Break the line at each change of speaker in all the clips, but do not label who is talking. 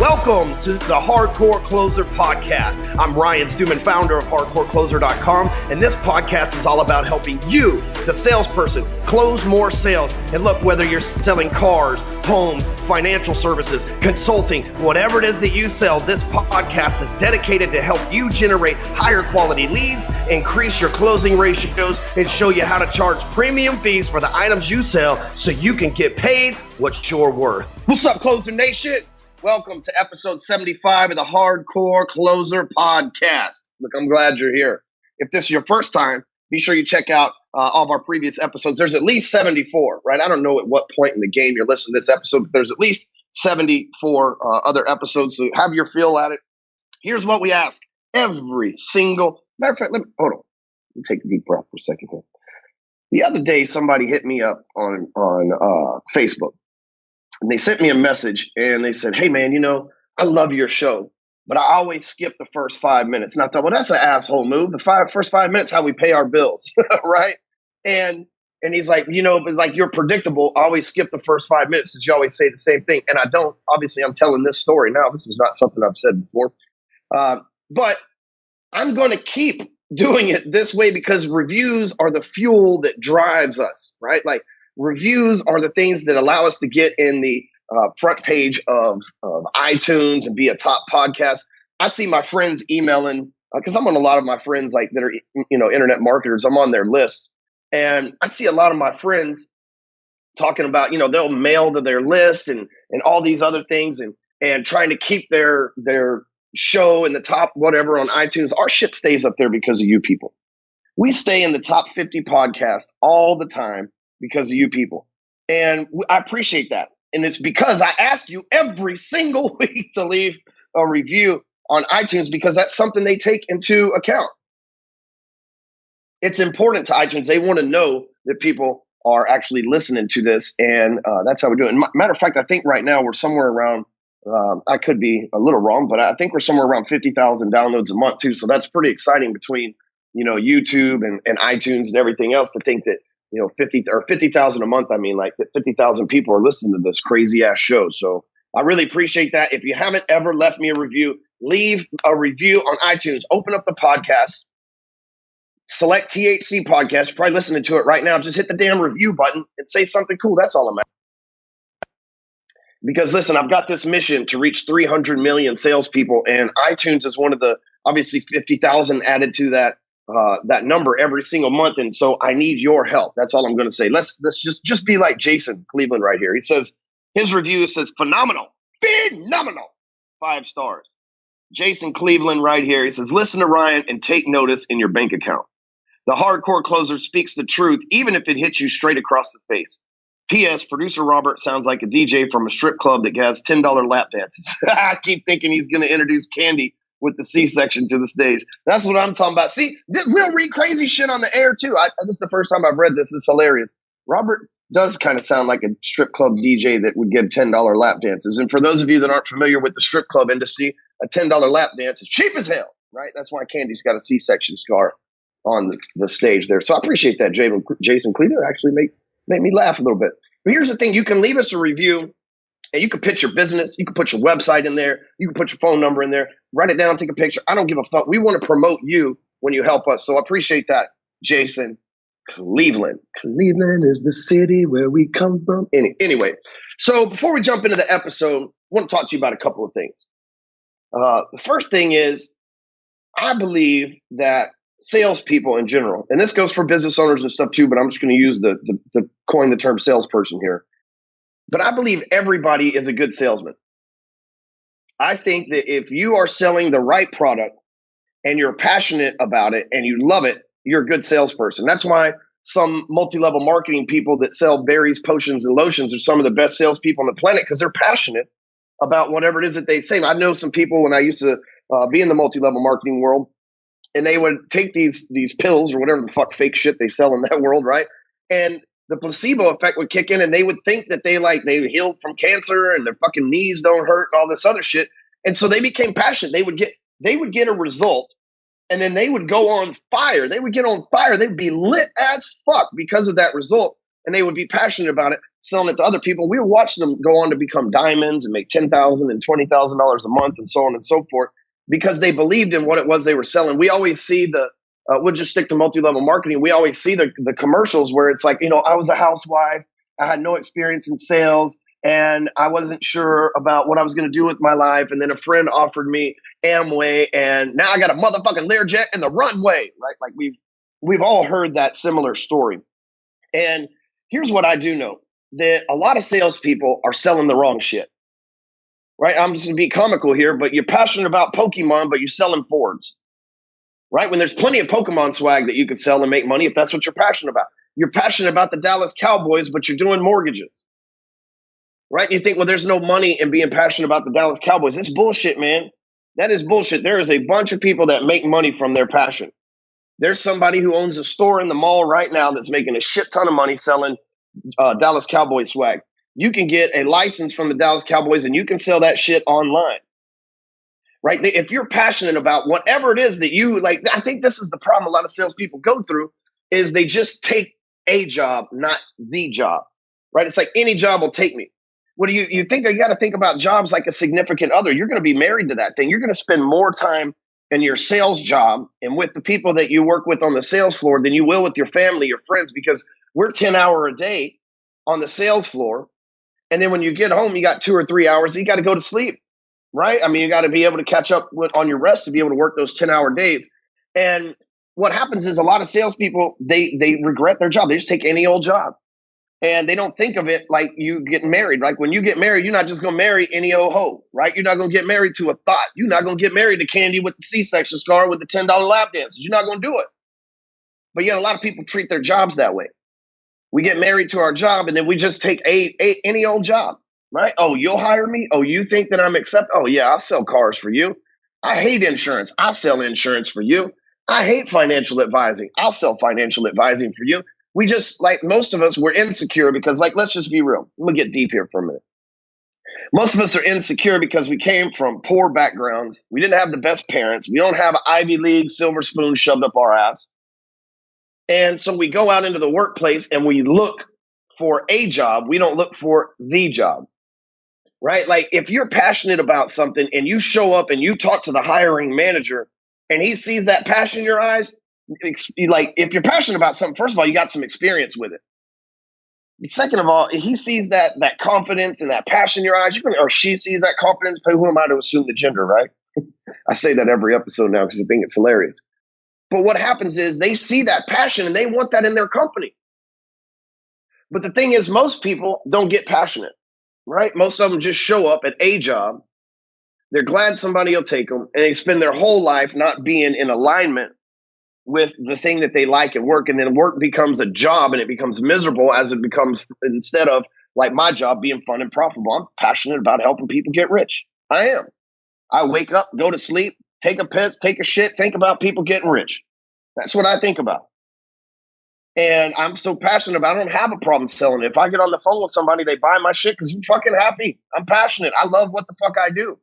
Welcome to the Hardcore Closer Podcast. I'm Ryan Stewman, founder of HardcoreCloser.com, and this podcast is all about helping you, the salesperson, close more sales. And look, whether you're selling cars, homes, financial services, consulting, whatever it is that you sell, this podcast is dedicated to help you generate higher quality leads, increase your closing ratios, and show you how to charge premium fees for the items you sell so you can get paid what you're worth. What's up, Closer Nation? Welcome to episode 75 of the Hardcore Closer Podcast. Look, I'm glad you're here. If this is your first time, be sure you check out all of our previous episodes. There's at least 74, right? I don't know at what point in the game you're listening to this episode, but there's at least 74 other episodes, so have your feel at it. Here's what we ask every single, matter of fact, hold on. Let me take a deep breath for a second here. The other day, somebody hit me up on Facebook. And they sent me a message and they said, hey, man, I love your show, but I always skip the first 5 minutes. And I thought, well, that's an asshole move. The first 5 minutes, how we pay our bills, right? And he's like, but like you're predictable. I always skip the first 5 minutes because you always say the same thing. And I don't. Obviously, I'm telling this story now. This is not something I've said before. But I'm going to keep doing it this way because reviews are the fuel that drives us, right? Like, reviews are the things that allow us to get in the front page of iTunes and be a top podcast. I see my friends emailing because I'm on a lot of my friends like that are internet marketers. I'm on their list, and I see a lot of my friends talking about they'll mail to their list and all these other things and trying to keep their show in the top whatever on iTunes. Our shit stays up there because of you people. We stay in the top 50 podcasts all the time because of you people. And I appreciate that. And it's because I ask you every single week to leave a review on iTunes because that's something they take into account. It's important to iTunes. They want to know that people are actually listening to this, and that's how we do it. And matter of fact, I think right now we're somewhere around, I could be a little wrong, but I think we're somewhere around 50,000 downloads a month too. So that's pretty exciting between, YouTube and iTunes and everything else to think that 50,000 a month. I mean, like that 50,000 people are listening to this crazy ass show. So I really appreciate that. If you haven't ever left me a review, leave a review on iTunes. Open up the podcast, select THC podcast. You're probably listening to it right now. Just hit the damn review button and say something cool. That's all I'm asking. Because listen, I've got this mission to reach 300 million salespeople, and iTunes is one of the obviously 50,000 added to that number every single month. And so I need your help. That's all I'm going to say. Let's just be like Jason Cleveland right here. He says, his review says, phenomenal. 5 stars. Jason Cleveland right here. He says, listen to Ryan and take notice in your bank account. The Hardcore Closer speaks the truth, even if it hits you straight across the face. P.S. Producer Robert sounds like a DJ from a strip club that has $10 lap dances. I keep thinking he's going to introduce Candy with the C-section to the stage. That's what I'm talking about. See, we'll read crazy shit on the air too. This is the first time I've read this. It's hilarious. Robert does kind of sound like a strip club DJ that would give $10 lap dances. And for those of you that aren't familiar with the strip club industry, a $10 lap dance is cheap as hell, right? That's why Candy's got a C-section scar on the stage there. So I appreciate that, Jason Cleveland. Actually make me laugh a little bit. But here's the thing. You can leave us a review. And you can pitch your business. You can put your website in there. You can put your phone number in there. Write it down. Take a picture. I don't give a fuck. We want to promote you when you help us. So I appreciate that, Jason Cleveland. Cleveland is the city where we come from. Anyway, so before we jump into the episode, I want to talk to you about a couple of things. The first thing is I believe that salespeople in general, and this goes for business owners and stuff too, but I'm just going to use the coin the term salesperson here. But I believe everybody is a good salesman. I think that if you are selling the right product and you're passionate about it and you love it, you're a good salesperson. That's why some multi-level marketing people that sell berries, potions, and lotions are some of the best salespeople on the planet because they're passionate about whatever it is that they say. I know some people when I used to be in the multi-level marketing world, and they would take these pills or whatever the fuck fake shit they sell in that world, right? And the placebo effect would kick in and they would think that they healed from cancer and their fucking knees don't hurt and all this other shit. And so they became passionate. They would get a result and then they would go on fire. They would get on fire. They'd be lit as fuck because of that result. and they would be passionate about it, selling it to other people. We would watch them go on to become diamonds and make $10,000 and $20,000 a month and so on and so forth because they believed in what it was they were selling. We always see we'll just stick to multi-level marketing. We always see the commercials where it's like, I was a housewife. I had no experience in sales and I wasn't sure about what I was going to do with my life. And then a friend offered me Amway and now I got a motherfucking Learjet in the runway, right? Like we've all heard that similar story. And here's what I do know, that a lot of salespeople are selling the wrong shit, right? I'm just going to be comical here, but you're passionate about Pokemon, but you're selling Forbes, right? When there's plenty of Pokemon swag that you could sell and make money if that's what you're passionate about. You're passionate about the Dallas Cowboys, but you're doing mortgages, right? And you think, well, there's no money in being passionate about the Dallas Cowboys. That's bullshit, man. That is bullshit. There is a bunch of people that make money from their passion. There's somebody who owns a store in the mall right now that's making a shit ton of money selling Dallas Cowboys swag. You can get a license from the Dallas Cowboys and you can sell that shit online, right? If you're passionate about whatever it is that you like, I think this is the problem a lot of salespeople go through is they just take a job, not the job, right? It's like any job will take me. What do you think? You got to think about jobs like a significant other. You're going to be married to that thing. You're going to spend more time in your sales job and with the people that you work with on the sales floor than you will with your family, your friends, because we're 10 hours a day on the sales floor. And then when you get home, you got 2 or 3 hours, you got to go to sleep, right? I mean, you got to be able to catch up on your rest to be able to work those 10-hour days. And what happens is a lot of salespeople, they regret their job. They just take any old job. And they don't think of it like you get married. Like when you get married, you're not just going to marry any old hoe, right? You're not going to get married to a thought. You're not going to get married to Candy with the C-section scar with the $10 lap dances. You're not going to do it. But yet a lot of people treat their jobs that way. We get married to our job and then we just take any old job, right? Oh, you'll hire me? Oh, you think that I'm accept? Oh, yeah, I'll sell cars for you. I hate insurance. I'll sell insurance for you. I hate financial advising. I'll sell financial advising for you. We just, like most of us, we're insecure because, like, let's just be real. We'll get deep here for a minute. Most of us are insecure because we came from poor backgrounds. We didn't have the best parents. We don't have an Ivy League silver spoon shoved up our ass. And so we go out into the workplace and we look for a job. We don't look for the job, right? Like if you're passionate about something and you show up and you talk to the hiring manager and he sees that passion in your eyes, like if you're passionate about something, first of all, you got some experience with it. Second of all, he sees that confidence and that passion in your eyes, or she sees that confidence. Who am I to assume the gender, right? I say that every episode now because I think it's hilarious. But what happens is they see that passion and they want that in their company. But the thing is, most people don't get passionate, right? Most of them just show up at a job. They're glad somebody will take them, and they spend their whole life not being in alignment with the thing that they like at work. And then work becomes a job and it becomes miserable as it becomes, instead of like my job being fun and profitable. I'm passionate about helping people get rich. I am. I wake up, go to sleep, take a piss, take a shit, think about people getting rich. That's what I think about. And I'm so passionate about it. I don't have a problem selling it. If I get on the phone with somebody, they buy my shit because I'm fucking happy. I'm passionate. I love what the fuck I do.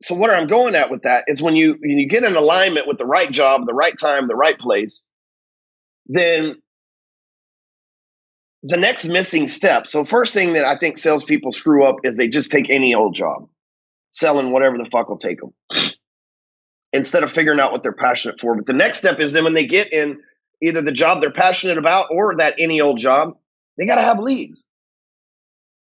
So where I'm going at with that is when you get in alignment with the right job, the right time, the right place, then the next missing step. So first thing that I think salespeople screw up is they just take any old job, selling whatever the fuck will take them, instead of figuring out what they're passionate for. But the next step is then when they get in either the job they're passionate about or that any old job, they got to have leads.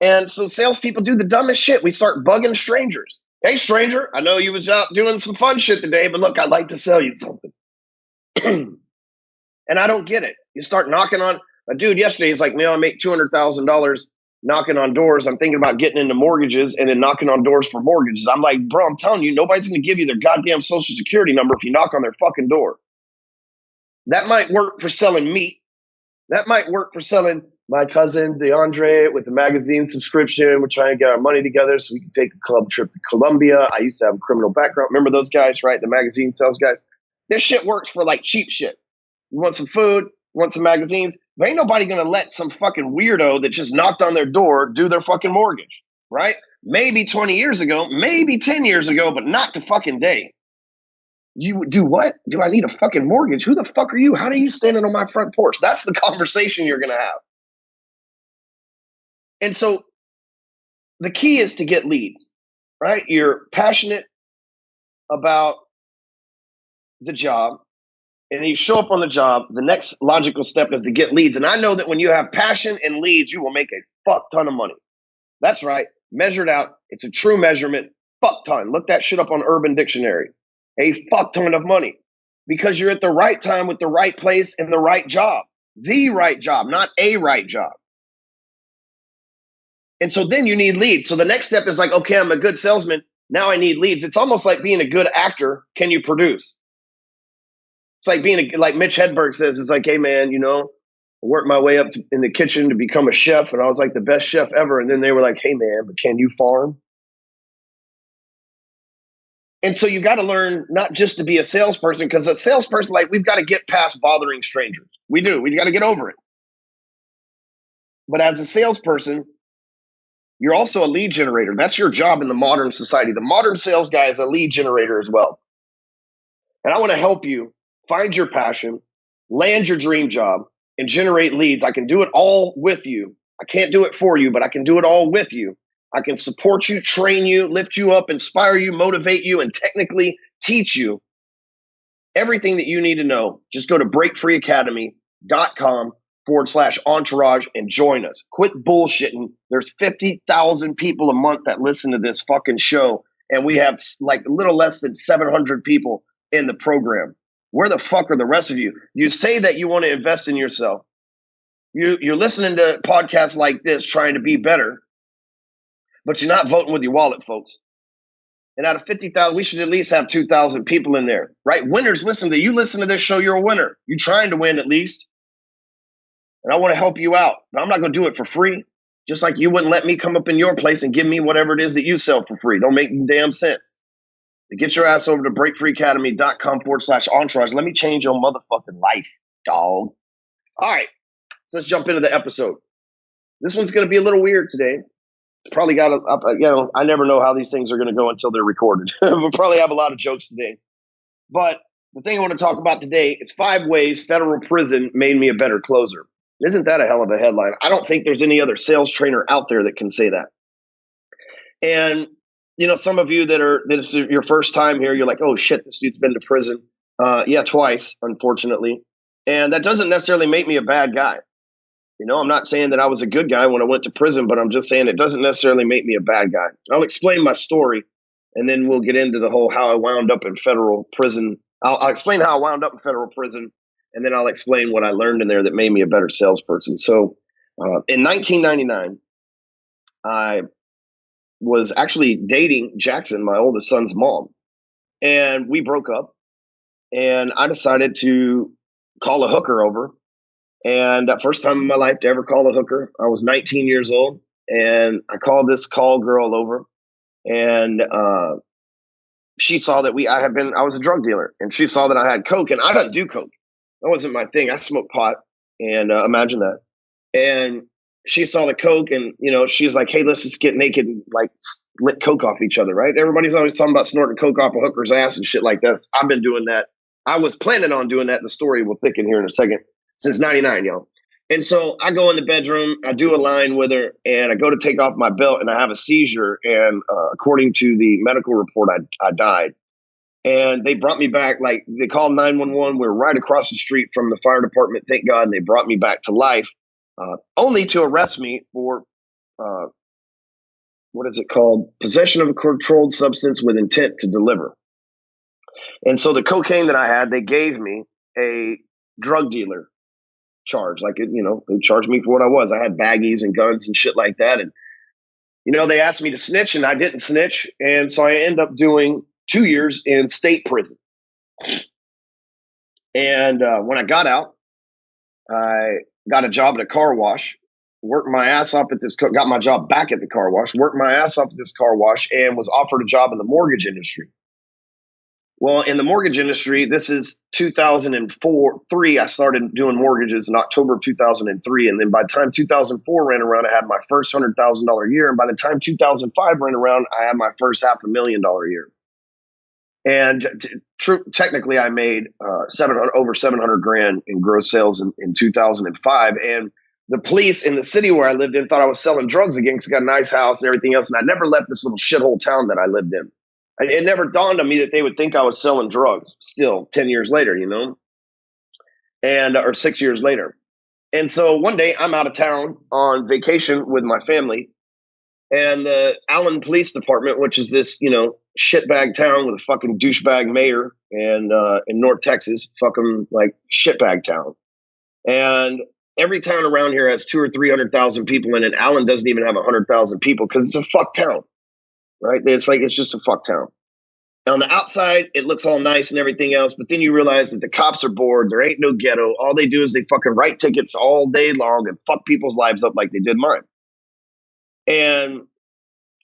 And so salespeople do the dumbest shit. We start bugging strangers. Hey, stranger, I know you was out doing some fun shit today, but look, I'd like to sell you something. And I don't get it. You start knocking on a dude yesterday. He's like, I make $200,000 knocking on doors. I'm thinking about getting into mortgages and then knocking on doors for mortgages. I'm like, bro, I'm telling you, nobody's going to give you their goddamn social security number if you knock on their fucking door. That might work for selling meat. That might work for selling my cousin DeAndre with the magazine subscription. We're trying to get our money together so we can take a club trip to Colombia. I used to have a criminal background. Remember those guys, right? The magazine sales guys. This shit works for like cheap shit. You want some food, you want some magazines. But ain't nobody going to let some fucking weirdo that just knocked on their door do their fucking mortgage, right? Maybe 20 years ago, maybe 10 years ago, but not to fucking day. You do what? Do I need a fucking mortgage? Who the fuck are you? How are you standing on my front porch? That's the conversation you're going to have. And so the key is to get leads, right? You're passionate about the job and you show up on the job. The next logical step is to get leads. And I know that when you have passion and leads, you will make a fuck ton of money. That's right. Measured out. It's a true measurement. Fuck ton. Look that shit up on Urban Dictionary. A fuck ton of money because you're at the right time with the right place and the right job. The right job, not a right job. And so then you need leads. So the next step is like, okay, I'm a good salesman. Now I need leads. It's almost like being a good actor. Can you produce? It's like like Mitch Hedberg says, it's like, hey man, I worked my way up in the kitchen to become a chef, and I was like the best chef ever. And then they were like, hey man, but can you farm? And so you got to learn not just to be a salesperson, because a salesperson, like, we've got to get past bothering strangers. We do. We got to get over it. But as a salesperson, you're also a lead generator. That's your job in the modern society. The modern sales guy is a lead generator as well. And I want to help you find your passion, land your dream job, and generate leads. I can do it all with you. I can't do it for you, but I can do it all with you. I can support you, train you, lift you up, inspire you, motivate you, and technically teach you everything that you need to know. Just go to breakfreeacademy.com/entourage and join us. Quit bullshitting. There's 50,000 people a month that listen to this fucking show, and we have like a little less than 700 people in the program. Where the fuck are the rest of you? You say that you want to invest in yourself. You're listening to podcasts like this trying to be better, but you're not voting with your wallet, folks. And out of 50,000, we should at least have 2,000 people in there, right? Winners, listen to this show, you're a winner. You're trying to win at least. And I want to help you out, but I'm not going to do it for free. Just like you wouldn't let me come up in your place and give me whatever it is that you sell for free. Don't make damn sense. Get your ass over to breakfreeacademy.com/entourage. Let me change your motherfucking life, dog. All right, so let's jump into the episode. This one's going to be a little weird today. Probably got I never know how these things are going to go until they're recorded. We'll probably have a lot of jokes today. But the thing I want to talk about today is 5 ways federal prison made me a better closer. Isn't that a hell of a headline? I don't think there's any other sales trainer out there that can say that. And some of you that it's your first time here, you're like, oh shit, this dude's been to prison. Yeah, twice, unfortunately. And that doesn't necessarily make me a bad guy. I'm not saying that I was a good guy when I went to prison, but I'm just saying it doesn't necessarily make me a bad guy. I'll explain my story, and then we'll get into the whole how I wound up in federal prison. I'll explain how I wound up in federal prison, and then I'll explain what I learned in there that made me a better salesperson. So in 1999, I was actually dating Jackson, my oldest son's mom, and we broke up, and I decided to call a hooker over. And first time in my life to ever call a hooker. I was 19 years old, and I called this call girl over, and she saw that I was a drug dealer, and she saw that I had coke, and I don't do coke. That wasn't my thing. I smoked pot, and imagine that. And she saw the coke, and she's like, hey, let's just get naked and like lick coke off each other, right? Everybody's always talking about snorting coke off a hooker's ass and shit like that. I've been doing that. I was planning on doing that. The story will thicken here in a second. Since 99, y'all. And so I go in the bedroom, I do a line with her, and I go to take off my belt, and I have a seizure. And according to the medical report, I died. And they brought me back, like they called 911. We were right across the street from the fire department, thank God. And they brought me back to life, only to arrest me for, what is it called? Possession of a controlled substance with intent to deliver. And so the cocaine that I had, they gave me a drug dealer charge. Like, they charged me for what I was. I had baggies and guns and shit like that. And, they asked me to snitch, and I didn't snitch. And so I ended up doing 2 years in state prison. And when I got out, I got a job at a car wash, worked my ass off got my job back at the car wash, worked my ass off at this car wash, and was offered a job in the mortgage industry. Well, in the mortgage industry, this is 2003. I started doing mortgages in October of 2003. And then by the time 2004 ran around, I had my first $100,000 year. And by the time 2005 ran around, I had my first $500,000 year. And technically, I made 700 over 700 grand in gross sales in 2005. And the police in the city where I lived in thought I was selling drugs again because I got a nice house and everything else. And I never left this little shithole town that I lived in. It never dawned on me that they would think I was selling drugs still 10 years later, you know, and or 6 years later. And so one day I'm out of town on vacation with my family, and the Allen Police Department, which is this, you know, shitbag town with a fucking douchebag mayor, and in North Texas, fucking like shitbag town. And every town around here has 200,000 or 300,000 people in it. Allen doesn't even have 100,000 people because it's a fuck town, right? It's like it's just a fuck town. On the outside, it looks all nice and everything else, but then you realize that the cops are bored. There ain't no ghetto. All they do is they fucking write tickets all day long and fuck people's lives up like they did mine. And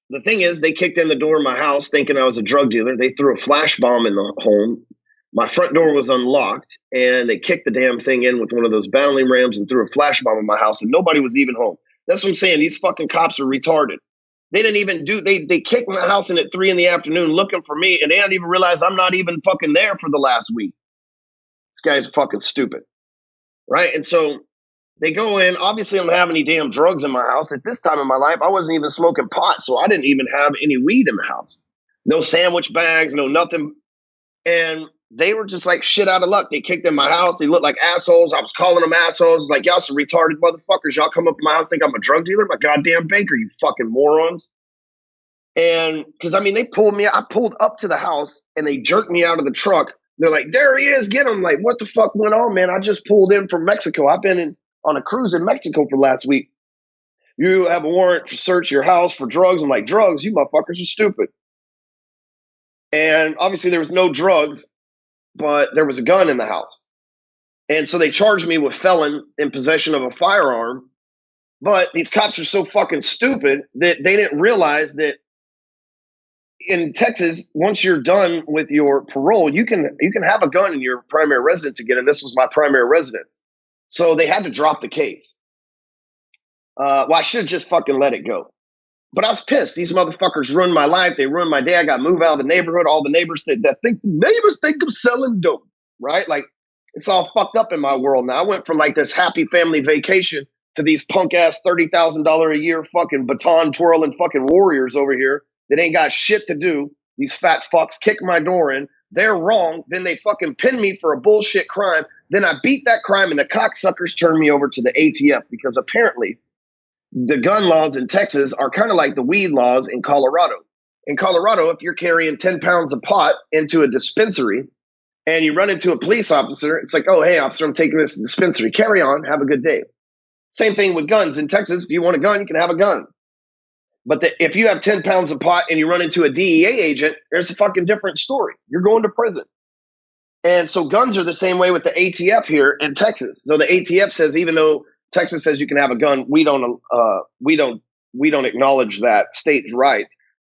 the thing is, they kicked in the door of my house thinking I was a drug dealer. They threw a flash bomb in the home. My front door was unlocked, and they kicked the damn thing in with one of those battering rams and threw a flash bomb in my house, and nobody was even home. That's what I'm saying. These fucking cops are retarded. They didn't even they kicked my house in at 3 p.m. looking for me, and they don't even realize I'm not even fucking there for the last week. This guy's fucking stupid, right? And so they go in. Obviously, I don't have any damn drugs in my house. At this time in my life, I wasn't even smoking pot, so I didn't even have any weed in the house. No sandwich bags, no nothing. And they were just like shit out of luck. They kicked in my house. They looked like assholes. I was calling them assholes. Like, y'all some retarded motherfuckers. Y'all come up to my house, think I'm a drug dealer? My goddamn banker, you fucking morons. And because, I mean, they pulled me. I pulled up to the house, and they jerked me out of the truck. They're like, there he is. Get him. Like, what the fuck went on, man? I just pulled in from Mexico. I've been on a cruise in Mexico for last week. You have a warrant to search your house for drugs. I'm like, drugs? You motherfuckers are stupid. And obviously there was no drugs, but there was a gun in the house. And so they charged me with felon in possession of a firearm. But these cops are so fucking stupid that they didn't realize that in Texas, once you're done with your parole, you can have a gun in your primary residence again. And this was my primary residence. So they had to drop the case. Well, I should have just fucking let it go. But I was pissed. These motherfuckers ruined my life. They ruined my day. I got moved out of the neighborhood. All the neighbors that think the neighbors think I'm selling dope, right? Like, it's all fucked up in my world now. I went from like this happy family vacation to these punk ass $30,000 a year fucking baton twirling fucking warriors over here that ain't got shit to do. These fat fucks kick my door in. They're wrong. Then they fucking pin me for a bullshit crime. Then I beat that crime, and the cocksuckers turn me over to the ATF because apparently the gun laws in Texas are kind of like the weed laws in Colorado. In Colorado, if you're carrying 10 pounds of pot into a dispensary and you run into a police officer, it's like, oh, hey, officer, I'm taking this dispensary. Carry on. Have a good day. Same thing with guns. In Texas, if you want a gun, you can have a gun. But if you have 10 pounds of pot and you run into a DEA agent, there's a fucking different story. You're going to prison. And so guns are the same way with the ATF here in Texas. So the ATF says, even though Texas says you can have a gun, we don't acknowledge that state's right.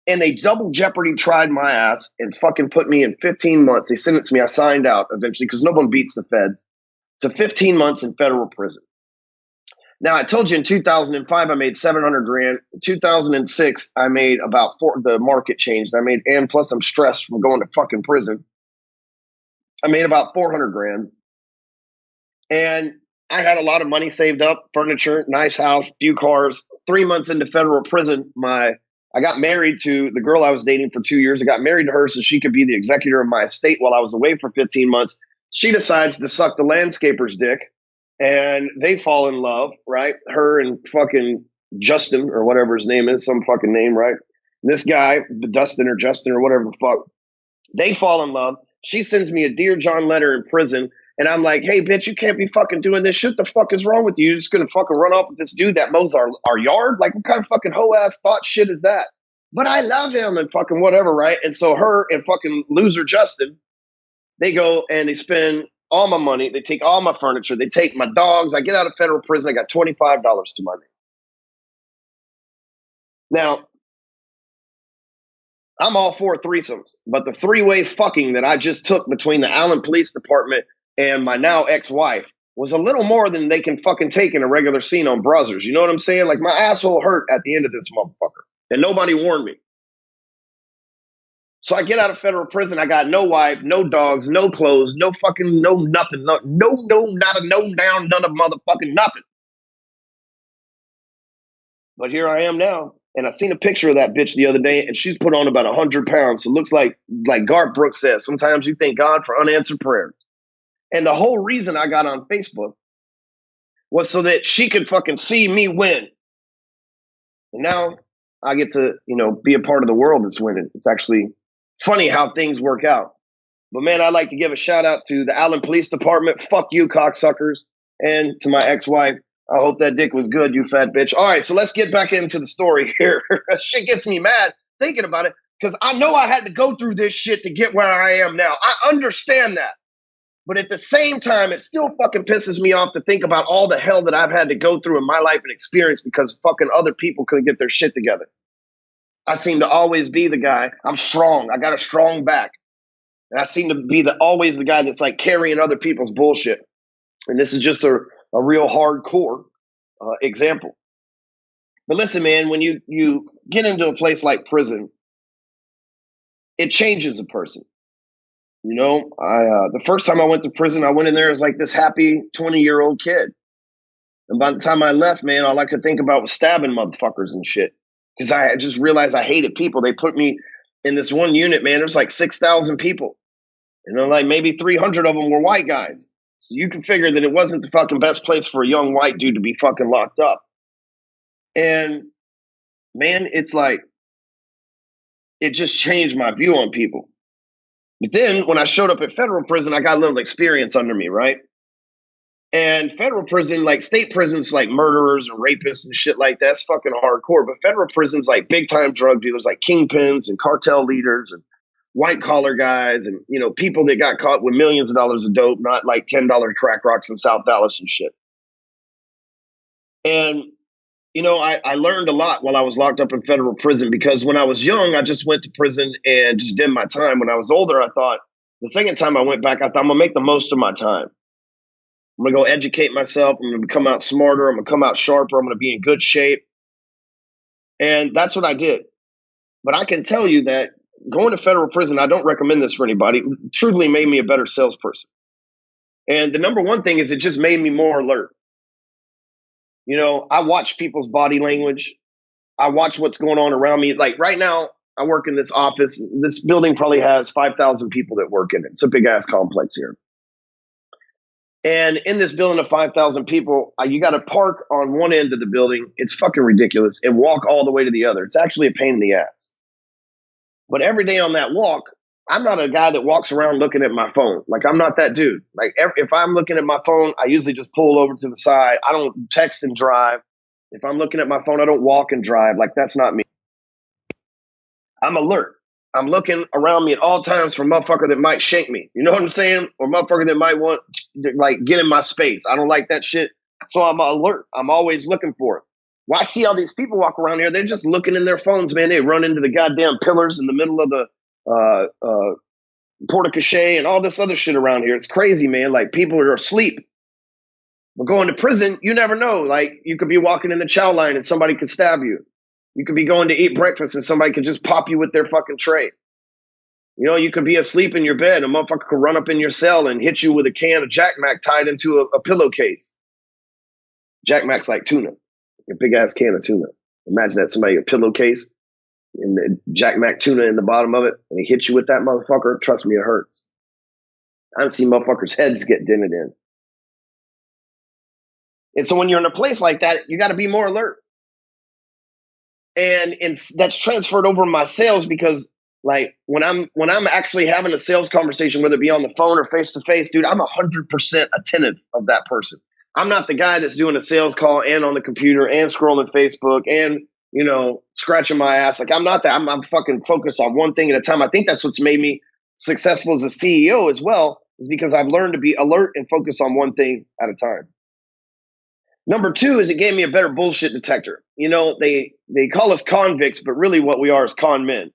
And they double jeopardy tried my ass and fucking put me in 15 months. They sentenced me. I signed out eventually because no one beats the feds to 15 months in federal prison. Now, I told you in 2005, I made 700 grand. In 2006, I made about the market changed. And plus I'm stressed from going to fucking prison. I made about 400 grand. And I had a lot of money saved up, furniture, nice house, few cars. 3 months into federal prison, I got married to the girl I was dating for 2 years. I got married to her so she could be the executor of my estate while I was away for 15 months. She decides to suck the landscaper's dick, and they fall in love, right? Her and fucking Justin, or whatever his name is, some fucking name, right? This guy, Dustin or Justin or whatever the fuck, they fall in love. She sends me a Dear John letter in prison. And I'm like, hey, bitch, you can't be fucking doing this shit. The fuck is wrong with you? You're just going to fucking run off with this dude that mows our yard? Like, what kind of fucking hoe-ass thought shit is that? But I love him and fucking whatever, right? And so her and fucking loser Justin, they go and they spend all my money. They take all my furniture. They take my dogs. I get out of federal prison. I got $25 to my name. Now, I'm all for threesomes, but the three-way fucking that I just took between the Allen Police Department and my now ex-wife was a little more than they can fucking take in a regular scene on Brazzers. You know what I'm saying? Like, my asshole hurt at the end of this motherfucker, and nobody warned me. So I get out of federal prison. I got no wife, no dogs, no clothes, no fucking, no nothing, not a no down, none of motherfucking nothing. But here I am now. And I seen a picture of that bitch the other day, and she's put on about 100 pounds. So it looks like Garth Brooks says, sometimes you thank God for unanswered prayers. And the whole reason I got on Facebook was so that she could fucking see me win. And now I get to, be a part of the world that's winning. It's actually funny how things work out. But man, I'd like to give a shout out to the Allen Police Department. Fuck you, cocksuckers. And to my ex-wife. I hope that dick was good, you fat bitch. All right, so let's get back into the story here. Shit gets me mad thinking about it because I know I had to go through this shit to get where I am now. I understand that. But at the same time, it still fucking pisses me off to think about all the hell that I've had to go through in my life and experience because fucking other people couldn't get their shit together. I seem to always be the guy. I'm strong. I got a strong back. And I seem to be always the guy that's like carrying other people's bullshit. And this is just a real hardcore example. But listen, man, when you get into a place like prison, it changes a person. The first time I went to prison, I went in there as like this happy 20-year-old kid. And by the time I left, man, all I could think about was stabbing motherfuckers and shit. Because I just realized I hated people. They put me in this one unit, man. There's like 6,000 people. And then like maybe 300 of them were white guys. So you can figure that it wasn't the fucking best place for a young white dude to be fucking locked up. And man, it's like, it just changed my view on people. But then when I showed up at federal prison, I got a little experience under me, right? And federal prison, like state prisons, like murderers and rapists and shit like that's fucking hardcore. But federal prisons, like big time drug dealers, like kingpins and cartel leaders and white collar guys and, people that got caught with millions of dollars of dope, not like $10 crack rocks in South Dallas and shit. And, I learned a lot while I was locked up in federal prison because when I was young, I just went to prison and just did my time. When I was older, I thought the second time I went back, I thought I'm going to make the most of my time. I'm going to go educate myself. I'm going to come out smarter. I'm going to come out sharper. I'm going to be in good shape. And that's what I did. But I can tell you that going to federal prison, I don't recommend this for anybody, truly made me a better salesperson. And the number one thing is it just made me more alert. I watch people's body language. I watch what's going on around me. Like right now, I work in this office. This building probably has 5,000 people that work in it. It's a big ass complex here. And in this building of 5,000 people, you got to park on one end of the building. It's fucking ridiculous. And walk all the way to the other. It's actually a pain in the ass. But every day on that walk, I'm not a guy that walks around looking at my phone. Like, I'm not that dude. Like, if I'm looking at my phone, I usually just pull over to the side. I don't text and drive. If I'm looking at my phone, I don't walk and drive. Like, that's not me. I'm alert. I'm looking around me at all times for a motherfucker that might shank me. You know what I'm saying? Or a motherfucker that might want to, like, get in my space. I don't like that shit. So I'm alert. I'm always looking for it. Well, I see all these people walk around here. They're just looking in their phones, man. They run into the goddamn pillars in the middle of the porta cachet and all this other shit around here. It's crazy, man. Like, people are asleep. But going to prison, you never know. Like, you could be walking in the chow line and somebody could stab you. You could be going to eat breakfast and somebody could just pop you with their fucking tray. You could be asleep in your bed. A motherfucker could run up in your cell and hit you with a can of Jack Mac tied into a pillowcase. Jack Mac's like tuna, a big ass can of tuna. Imagine that, somebody a pillowcase and the Jack Mac tuna in the bottom of it, and he hits you with that motherfucker. Trust me, it hurts. I've seen motherfuckers' heads get dented in. And so when you're in a place like that, you got to be more alert. And that's transferred over my sales because, like, when I'm actually having a sales conversation, whether it be on the phone or face to face, dude, I'm 100% attentive of that person. I'm not the guy that's doing a sales call and on the computer and scrolling Facebook and, scratching my ass. Like, I'm not that. I'm fucking focused on one thing at a time. I think that's what's made me successful as a CEO as well, is because I've learned to be alert and focus on one thing at a time. Number two is it gave me a better bullshit detector. They call us convicts, but really what we are is con men,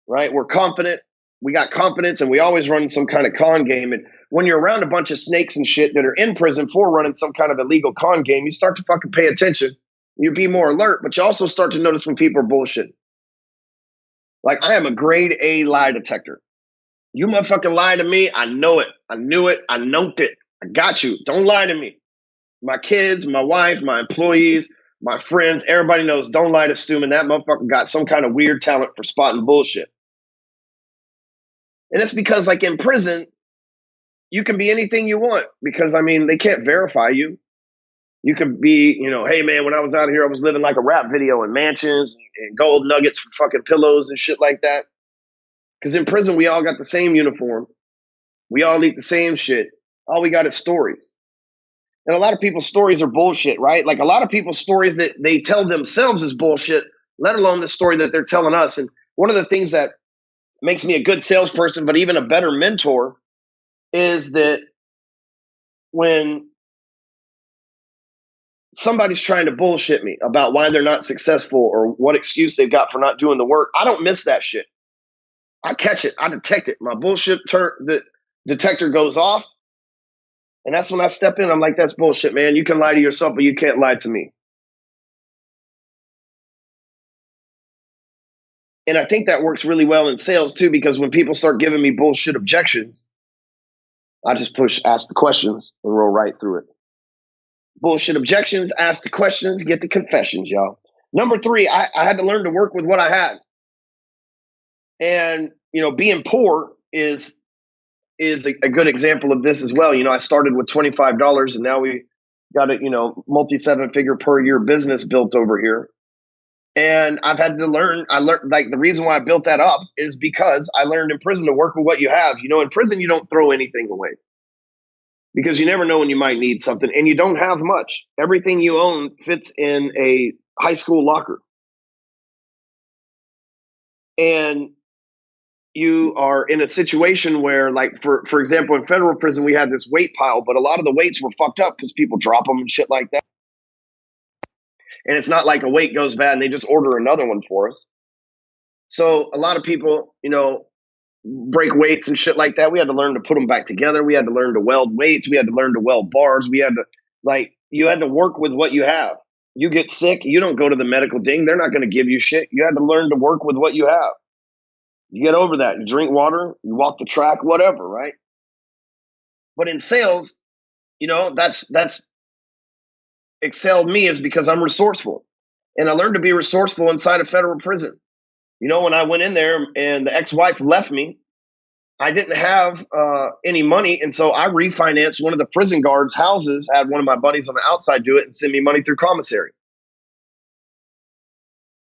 right? We're confident. We got confidence, and we always run some kind of con game. And when you're around a bunch of snakes and shit that are in prison for running some kind of illegal con game, you start to fucking pay attention. You be more alert, but you also start to notice when people are bullshitting. Like, I am a grade A lie detector. You motherfucking lie to me, I know it. I knew it. I knowed it. I got you. Don't lie to me. My kids, my wife, my employees, my friends, everybody knows, don't lie to Stewman. That motherfucker got some kind of weird talent for spotting bullshit. And it's because, like, in prison, you can be anything you want because, I mean, they can't verify you. You could be, hey man, when I was out here, I was living like a rap video in mansions and gold nuggets for fucking pillows and shit like that. Because in prison, we all got the same uniform. We all eat the same shit. All we got is stories. And a lot of people's stories are bullshit, right? Like, a lot of people's stories that they tell themselves is bullshit, let alone the story that they're telling us. And one of the things that makes me a good salesperson, but even a better mentor, is that when somebody's trying to bullshit me about why they're not successful or what excuse they've got for not doing the work, I don't miss that shit. I catch it. I detect it. My bullshit detector goes off. And that's when I step in. I'm like, that's bullshit, man. You can lie to yourself, but you can't lie to me. And I think that works really well in sales too, because when people start giving me bullshit objections, I just ask the questions and roll right through it. Bullshit objections, ask the questions, get the confessions, y'all. Number 3, I had to learn to work with what I had. And, being poor is a good example of this as well. I started with $25 and now we got a, multi 7-figure per year business built over here. And I've had to learn, like, the reason why I built that up is because I learned in prison to work with what you have. In prison, you don't throw anything away because you never know when you might need something, and you don't have much. Everything you own fits in a high school locker. And you are in a situation where, like, for example, in federal prison, we had this weight pile, but a lot of the weights were fucked up because people drop them and shit like that. And it's not like a weight goes bad and they just order another one for us. So a lot of people, break weights and shit like that. We had to learn to put them back together. We had to learn to weld weights. We had to learn to weld bars. You had to work with what you have. You get sick, you don't go to the medical ding. They're not going to give you shit. You had to learn to work with what you have. You get over that. You drink water, you walk the track, whatever, right? But in sales, that's excelled me is because I'm resourceful. And I learned to be resourceful inside of federal prison. When I went in there and the ex-wife left me, I didn't have any money. And so I refinanced one of the prison guards' houses, had one of my buddies on the outside do it and send me money through commissary.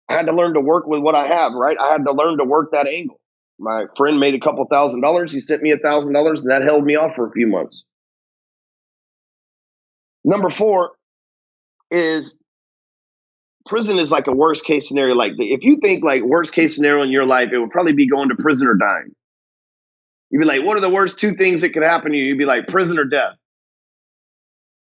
I had to learn to work with what I have, right? I had to learn to work that angle. My friend made a couple $1,000s. He sent me $1,000 and that held me off for a few months. Number 4 is prison is like a worst case scenario. Like, if you think like worst case scenario in your life, it would probably be going to prison or dying. You'd be like, what are the worst 2 things that could happen to you? You'd be like, prison or death.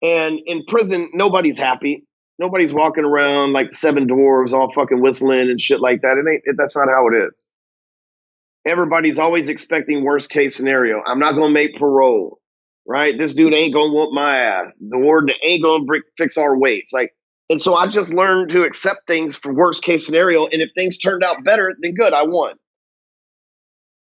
And in prison, nobody's happy. Nobody's walking around like the 7 dwarves all fucking whistling and shit like that. That's not how it is. Everybody's always expecting worst case scenario. I'm not going to make parole, right? This dude ain't going to whoop my ass. The warden ain't going to fix our weights. And so I just learned to accept things for worst case scenario. And if things turned out better, then good, I won.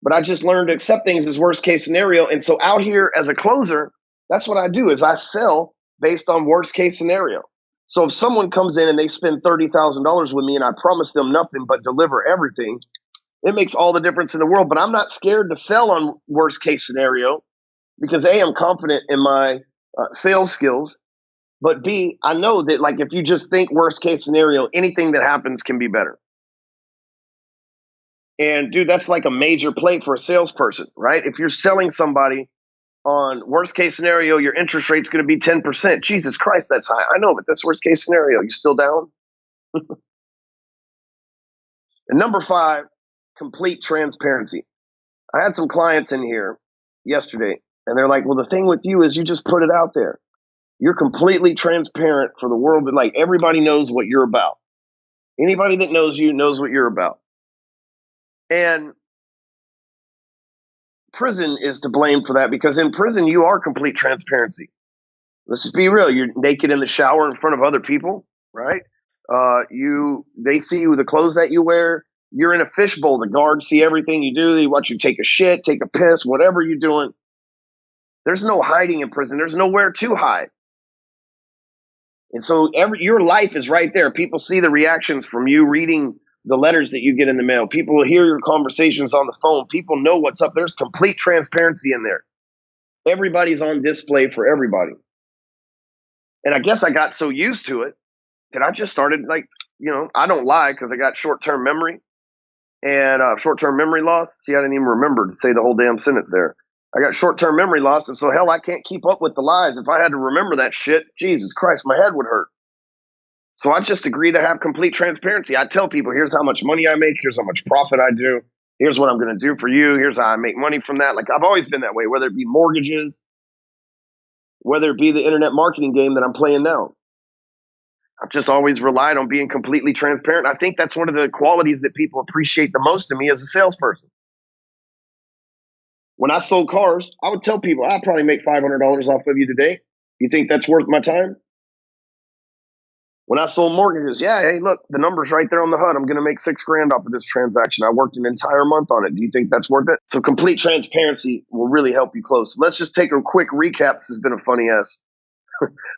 But I just learned to accept things as worst case scenario. And so out here as a closer, that's what I do is I sell based on worst case scenario. So if someone comes in and they spend $30,000 with me and I promise them nothing but deliver everything, it makes all the difference in the world. But I'm not scared to sell on worst case scenario because A, I'm confident in my sales skills. But B, I know that, like, if you just think worst case scenario, anything that happens can be better. And dude, that's like a major play for a salesperson, right? If you're selling somebody on worst case scenario, your interest rate's going to be 10%. Jesus Christ, that's high. I know, but that's worst case scenario. You still down? And number 5, complete transparency. I had some clients in here yesterday and they're like, well, the thing with you is you just put it out there. You're completely transparent for the world. But like, everybody knows what you're about. Anybody that knows you knows what you're about. And prison is to blame for that because in prison, you are complete transparency. Let's just be real. You're naked in the shower in front of other people, right? They see you, the clothes that you wear. You're in a fishbowl. The guards see everything you do. They watch you take a shit, take a piss, whatever you're doing. There's no hiding in prison. There's nowhere to hide. And so your life is right there. People see the reactions from you reading the letters that you get in the mail. People will hear your conversations on the phone. People know what's up. There's complete transparency in there. Everybody's on display for everybody. And I guess I got so used to it that I just started I don't lie because I got short-term memory and short-term memory loss. See, I didn't even remember to say the whole damn sentence there. I got short-term memory loss, and so hell, I can't keep up with the lies. If I had to remember that shit, Jesus Christ, my head would hurt. So I just agree to have complete transparency. I tell people, here's how much money I make. Here's how much profit I do. Here's what I'm going to do for you. Here's how I make money from that. Like, I've always been that way, whether it be mortgages, whether it be the internet marketing game that I'm playing now. I've just always relied on being completely transparent. I think that's one of the qualities that people appreciate the most in me as a salesperson. When I sold cars, I would tell people, I'll probably make $500 off of you today. You think that's worth my time? When I sold mortgages, yeah, hey, look, the number's right there on the HUD. I'm going to make $6,000 off of this transaction. I worked an entire month on it. Do you think that's worth it? So complete transparency will really help you close. So let's just take a quick recap. This has been a funny ass.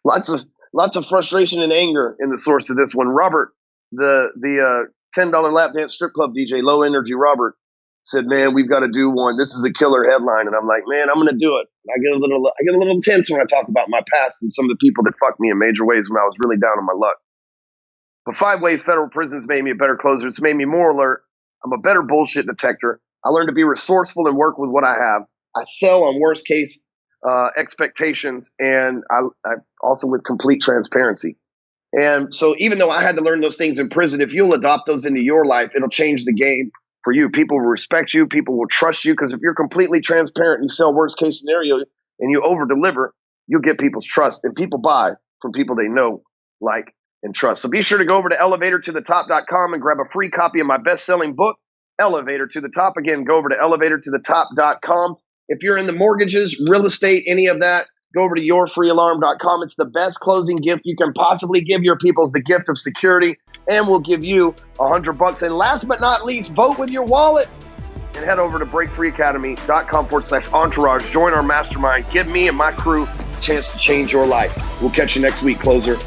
Lots of frustration and anger in the source of this one. Robert, the $10 lap dance strip club DJ, low energy Robert, said, man, we've got to do one. This is a killer headline. And I'm like, man, I'm going to do it. I get a little tense when I talk about my past and some of the people that fucked me in major ways when I was really down on my luck. But 5 ways federal prisons made me a better closer. It's made me more alert. I'm a better bullshit detector. I learned to be resourceful and work with what I have. I sell on worst case expectations, and I also with complete transparency. And so even though I had to learn those things in prison, if you'll adopt those into your life, it'll change the game for you. People will respect you. People will trust you, because if you're completely transparent and you sell worst case scenario and you over deliver, you'll get people's trust, and people buy from people they know, like, and trust. So be sure to go over to elevatortothetop.com and grab a free copy of my best-selling book, Elevator to the Top. Again, go over to elevatortothetop.com. If you're in the mortgages, real estate, any of that, go over to yourfreealarm.com. It's the best closing gift you can possibly give your people, is the gift of security, and we'll give you $100. And last but not least, vote with your wallet and head over to breakfreeacademy.com/entourage. Join our mastermind. Give me and my crew a chance to change your life. We'll catch you next week, closer.